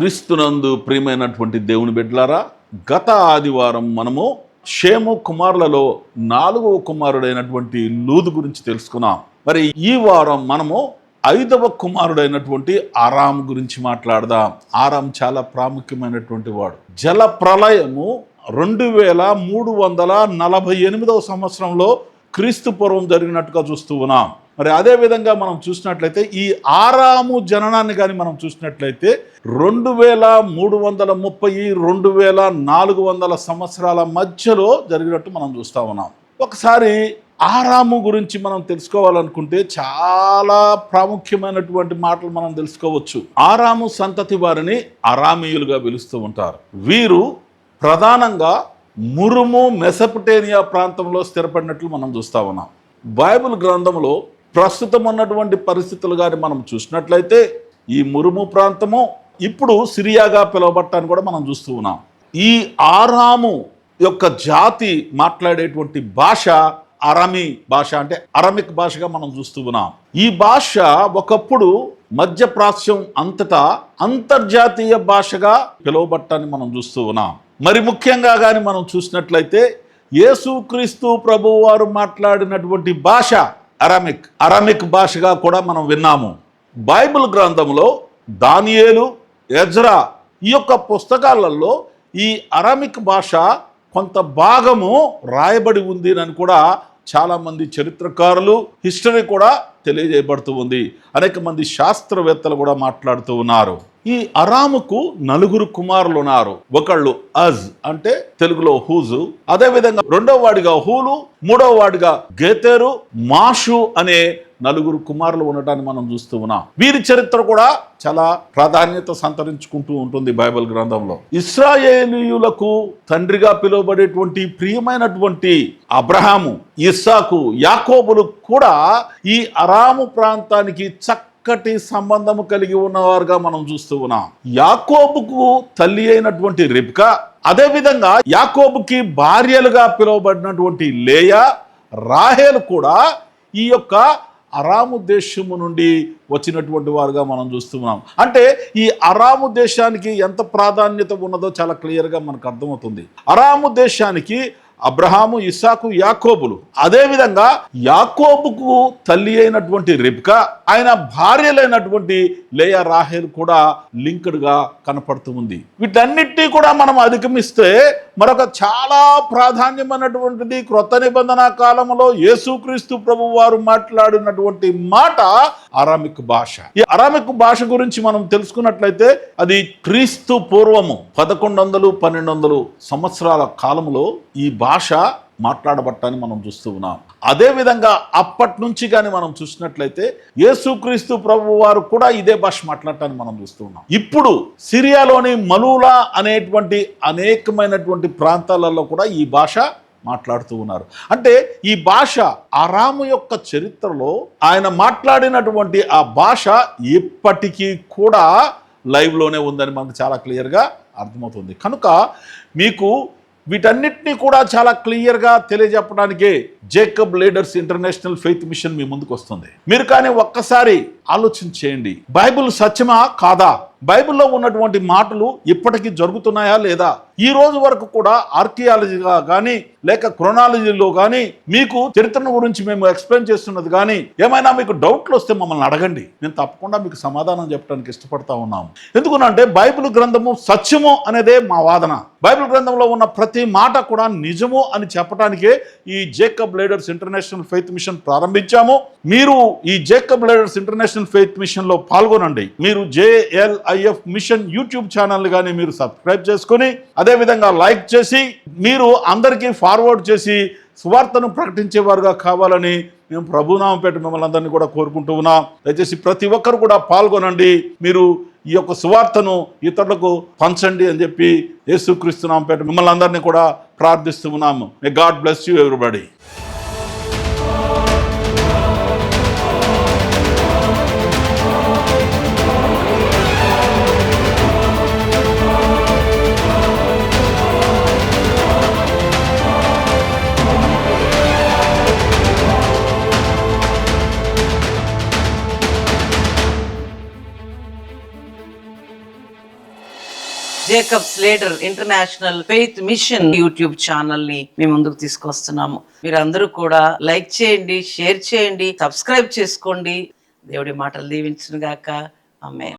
క్రీస్తునందు ప్రియమైనటువంటి దేవుని బిడ్డలారా, గత ఆదివారం మనము షేము కుమారులలో 4వ కుమారుడైనటువంటి లూదు గురించి తెలుసుకున్నాం. మరి ఈ వారం మనము 5వ కుమారుడైనటువంటి ఆరాము గురించి మాట్లాడదాం. ఆరాం చాలా ప్రాముఖ్యమైనటువంటి వాడు. జల ప్రళయము 2348వ సంవత్సరంలో క్రీస్తు పూర్వం జరిగినట్టుగా చూస్తూ ఉన్నాం. మరి అదే విధంగా మనం చూసినట్లయితే ఈ ఆరాము జననాన్ని కానీ మనం చూసినట్లయితే 2330-2400 సంవత్సరాల మధ్యలో జరిగినట్టు మనం చూస్తూ ఉన్నాం. ఒకసారి ఆరాము గురించి మనం తెలుసుకోవాలనుకుంటే చాలా ప్రాముఖ్యమైనటువంటి మాటలు మనం తెలుసుకోవచ్చు. ఆరాము సంతతి వారిని అరామీయులుగా పిలుస్తూ ఉంటారు. వీరు ప్రధానంగా మురుము మెసపటేనియా ప్రాంతంలో స్థిరపడినట్లు మనం చూస్తూ ఉన్నాం. బైబిల్ గ్రంథంలో ప్రస్తుతం ఉన్నటువంటి పరిస్థితులు కానీ మనం చూసినట్లయితే ఈ మురుము ప్రాంతము ఇప్పుడు సిరియాగా పిలువబట్టాన్ని కూడా మనం చూస్తూ ఉన్నాం. ఈ ఆరాము యొక్క జాతి మాట్లాడేటువంటి భాష అరమీ భాష, అంటే అరమిక్ భాషగా మనం చూస్తూ ఉన్నాం. ఈ భాష ఒకప్పుడు మధ్యప్రాచ్యం అంతటా అంతర్జాతీయ భాషగా పిలువబట్టాన్ని మనం చూస్తూ ఉన్నాం. మరి ముఖ్యంగా కానీ మనం చూసినట్లయితే యేసుక్రీస్తు ప్రభువు వారు మాట్లాడినటువంటి భాష అరమిక్ భాషగా కూడా మనం విన్నాము. బైబిల్ గ్రంథంలో దానియేలు, ఎజ్రా ఈ యొక్క పుస్తకాలలో ఈ అరమిక్ భాష కొంత భాగము రాయబడి ఉంది అని కూడా చాలామంది చరిత్రకారులు, హిస్టరీ కూడా తెలియజేయబడుతూ ఉంది. అనేక మంది శాస్త్రవేత్తలు కూడా మాట్లాడుతూ ఉన్నారు. ఈ అరాముకు 4 కుమారులు ఉన్నారు. ఒకళ్ళు అజ్ అంటే తెలుగులో హూజు, అదేవిధంగా 2వ వాడిగా హూలు, 3వ వాడిగా గేతేరు, మాషు అనే 4 కుమారులు ఉండటాన్ని మనం చూస్తూ ఉన్నాం. వీరి చరిత్ర కూడా చాలా ప్రాధాన్యత సంతరించుకుంటూ ఉంటుంది బైబిల్ గ్రంథంలో. ఇశ్రాయేలీయులకు తండ్రిగా పిలువబడేటువంటి ప్రియమైనటువంటి అబ్రహాము, ఇస్సాకు, యాకోబులు కూడా ఈ అరాము ప్రాంతానికి చక్కటి సంబంధము కలిగి ఉన్నవారుగా మనం చూస్తూ ఉన్నాం. యాకోబుకు తల్లి అయినటువంటి రిబ్కా, అదేవిధంగా యాకోబుకి భార్యలుగా పిలువబడినటువంటి లేయా, రాహేలు కూడా ఈ యొక్క అరాము దేశము నుండి వచ్చినటువంటి వారుగా మనం చూస్తున్నాం. అంటే ఈ అరాము దేశానికి ఎంత ప్రాధాన్యత ఉన్నదో చాలా క్లియర్గా మనకు అర్థమవుతుంది. అరాము దేశానికి అబ్రహాము, ఇస్సాకు, యాకోబులు, అదేవిధంగా యాకోబుకు తల్లి అయినటువంటి రిబ్కా, ఆయన భార్యలైనటువంటి లేయా, రాహేలు కూడా లింక్డ్గా కనపడుతూ ఉంది. వీటన్నిటినీ కూడా మనం అధిగమిస్తే మరొక చాలా ప్రాధాన్యమైనటువంటిది క్రొత్త నిబంధన కాలంలో యేసుక్రీస్తు ప్రభు వారు మాట్లాడినటువంటి మాట అరామిక్ భాష. ఈ అరామిక్ భాష గురించి మనం తెలుసుకున్నట్లయితే అది క్రీస్తు పూర్వము 1100-1200 సంవత్సరాల కాలంలో ఈ భాష మాట్లాడబట్టాన్ని మనం చూస్తూ ఉన్నాం. అదేవిధంగా అప్పటి నుంచి కానీ మనం చూసినట్లయితే యేసుక్రీస్తు ప్రభు వారు కూడా ఇదే భాష మాట్లాడటాన్ని మనం చూస్తూ ఉన్నాం. ఇప్పుడు సిరియాలోని మలూలా అనేటువంటి అనేకమైనటువంటి ప్రాంతాలలో కూడా ఈ భాష మాట్లాడుతూ ఉన్నారు. అంటే ఈ భాష అరాము యొక్క చరిత్రలో ఆయన మాట్లాడినటువంటి ఆ భాష ఇప్పటికీ కూడా లైవ్లోనే ఉందని మనకు చాలా క్లియర్గా అర్థమవుతుంది. కనుక మీకు వీటన్నిటినీ కూడా చాలా క్లియర్గా తెలియజెప్పడానికే Jacob leaders international faith mission మీ ముందుకు వస్తుంది. మీరు కానీ ఒక్కసారి ఆలోచన చేయండి, బైబిల్ సత్యమా కాదా? బైబిల్లో ఉన్నటువంటి మాటలు ఇప్పటికీ జరుగుతున్నాయా లేదా? ఈ రోజు వరకు కూడా ఆర్కియాలజీగా కానీ లేక క్రోనాలజీలో కానీ మీకు చరిత్రను గురించి మేము ఎక్స్ప్లెయిన్ చేస్తున్నది కానీ ఏమైనా మీకు డౌట్లు వస్తే మమ్మల్ని అడగండి, మేము తప్పకుండా మీకు సమాధానం చెప్పడానికి ఇష్టపడతా ఉన్నాము. ఎందుకంటే బైబిల్ గ్రంథము సత్యము అనేదే మా వాదన. బైబిల్ గ్రంథంలో ఉన్న ప్రతి మాట కూడా నిజము అని చెప్పడానికే ఈ Jacob leaders international faith mission ప్రారంభించాము. మీరు ఈ Jacob leaders international faith mission లో పాల్గొనండి. మీరు JLIF మిషన్ యూట్యూబ్ ఛానల్ కానీ మీరు సబ్స్క్రైబ్ చేసుకొని అదేవిధంగా లైక్ చేసి మీరు అందరికీ ఫార్వర్డ్ చేసి సువార్తను ప్రకటించేవారుగా కావాలని మేము ప్రభునామం పేట మిమ్మల్ని అందరినీ కూడా కోరుకుంటూ ఉన్నాం. దయచేసి ప్రతి ఒక్కరు కూడా పాల్గొనండి. మీరు ఈ యొక్క సువార్తను ఇతరులకు పంచండి అని చెప్పి యేసుక్రీస్తు నామం పేట మిమ్మల్ని అందరినీ కూడా ప్రార్థిస్తూ ఉన్నాము. May God bless you everybody. Jacob's ladder international faith mission YouTube channel ని మీ ముందుకు తీసుకొస్తున్నాము. మీరందరూ కూడా లైక్ చేయండి, షేర్ చేయండి, సబ్స్క్రైబ్ చేసుకోండి. దేవుడి మాటలు దీవించును గాక. ఆమేన్.